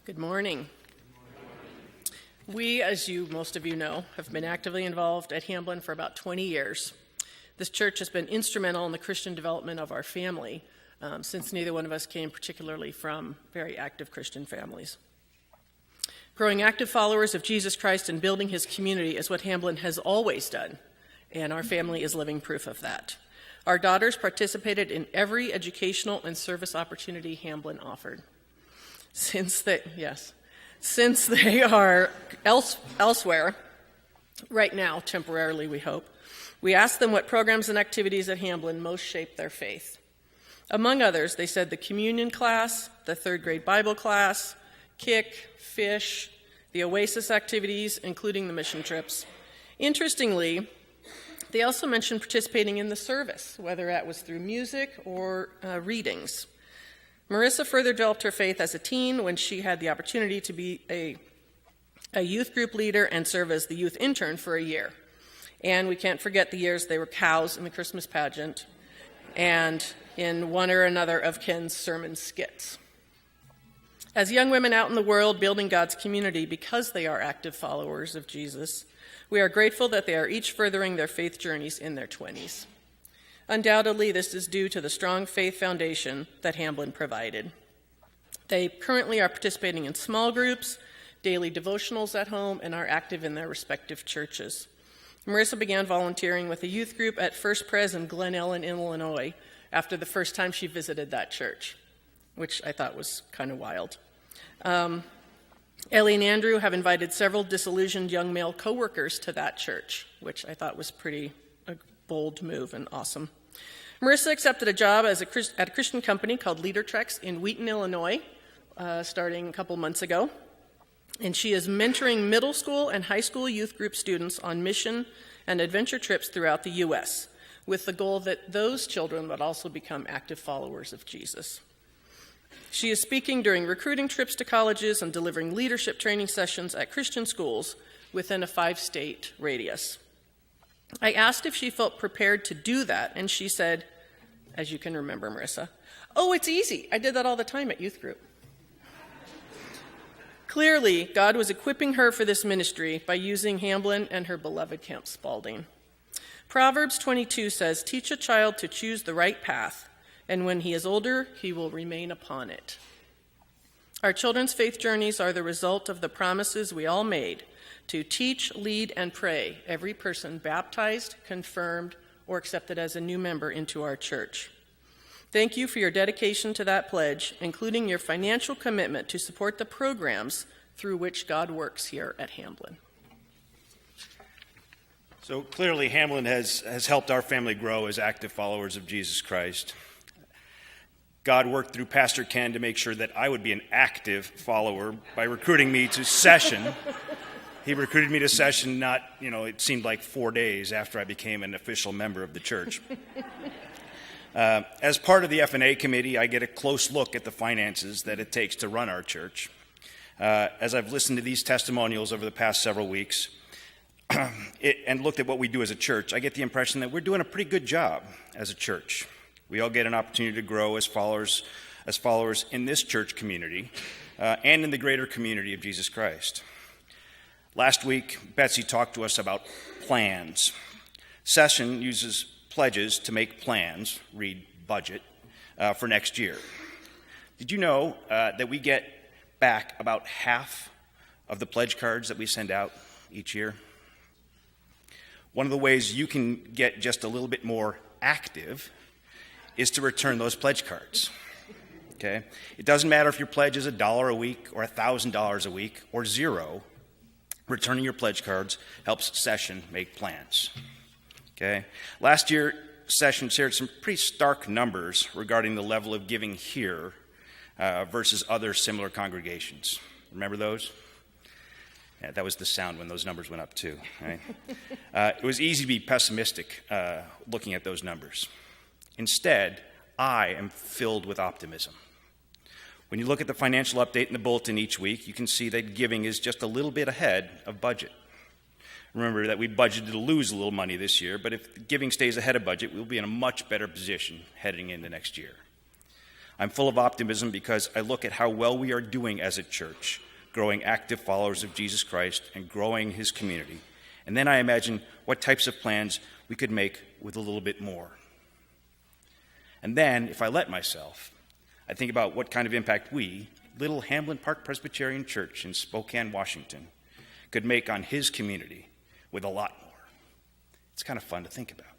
Good morning. We, as most of you know, have been actively involved at Hamblin for about 20 years. This church has been instrumental in the Christian development of our family, since neither one of us came particularly from very active Christian families. Growing active followers of Jesus Christ and building his community is what Hamblin has always done, and our family is living proof of that. Our daughters participated in every educational and service opportunity Hamblin offered. Since they are elsewhere, right now, temporarily we hope, we asked them what programs and activities at Hamblin most shaped their faith. Among others, they said the communion class, the third grade Bible class, kick, fish, the Oasis activities, including the mission trips. Interestingly, they also mentioned participating in the service, whether that was through music or readings. Marissa further developed her faith as a teen when she had the opportunity to be a youth group leader and serve as the youth intern for a year. And we can't forget the years they were cows in the Christmas pageant and in one or another of Ken's sermon skits. As young women out in the world building God's community because they are active followers of Jesus, we are grateful that they are each furthering their faith journeys in their 20s. Undoubtedly, this is due to the strong faith foundation that Hamblin provided. They currently are participating in small groups, daily devotionals at home, and are active in their respective churches. Marissa began volunteering with a youth group at First Pres in Glen Ellen, Illinois, after the first time she visited that church, which I thought was kind of wild. Ellie and Andrew have invited several disillusioned young male co-workers to that church, which I thought was pretty bold move and awesome. Marissa accepted a job at a Christian company called LeaderTrex in Wheaton, Illinois, starting a couple months ago. And she is mentoring middle school and high school youth group students on mission and adventure trips throughout the U.S., with the goal that those children would also become active followers of Jesus. She is speaking during recruiting trips to colleges and delivering leadership training sessions at Christian schools within a 5-state radius. I asked if she felt prepared to do that, and she said, as you can remember, Marissa, "Oh, it's easy. I did that all the time at youth group." Clearly, God was equipping her for this ministry by using Hamblin and her beloved Camp Spalding. Proverbs 22 says, "Teach a child to choose the right path, and when he is older, he will remain upon it." Our children's faith journeys are the result of the promises we all made to teach, lead, and pray every person baptized, confirmed, or accepted as a new member into our church. Thank you for your dedication to that pledge, including your financial commitment to support the programs through which God works here at Hamblin. So clearly, Hamblin has helped our family grow as active followers of Jesus Christ. God worked through Pastor Ken to make sure that I would be an active follower by recruiting me to session. He recruited me to session it seemed like 4 days after I became an official member of the church. As part of the F&A committee, I get a close look at the finances that it takes to run our church. As I've listened to these testimonials over the past several weeks and looked at what we do as a church, I get the impression that we're doing a pretty good job as a church. We all get an opportunity to grow as followers in this church community and in the greater community of Jesus Christ. Last week, Betsy talked to us about plans. Session uses pledges to make plans, read budget, for next year. Did you know that we get back about half of the pledge cards that we send out each year? One of the ways you can get just a little bit more active is to return those pledge cards. Okay? It doesn't matter if your pledge is $1 a week or $1,000 a week or zero. Returning your pledge cards helps Session make plans. Okay? Last year, Session shared some pretty stark numbers regarding the level of giving here versus other similar congregations. Remember those? Yeah, that was the sound when those numbers went up too. Right? It was easy to be pessimistic looking at those numbers. Instead, I am filled with optimism. When you look at the financial update in the bulletin each week, you can see that giving is just a little bit ahead of budget. Remember that we budgeted to lose a little money this year, but if giving stays ahead of budget, we'll be in a much better position heading into next year. I'm full of optimism because I look at how well we are doing as a church, growing active followers of Jesus Christ and growing his community. And then I imagine what types of plans we could make with a little bit more. And then, if I let myself, I think about what kind of impact we, Little Hamblin Park Presbyterian Church in Spokane, Washington, could make on his community with a lot more. It's kind of fun to think about.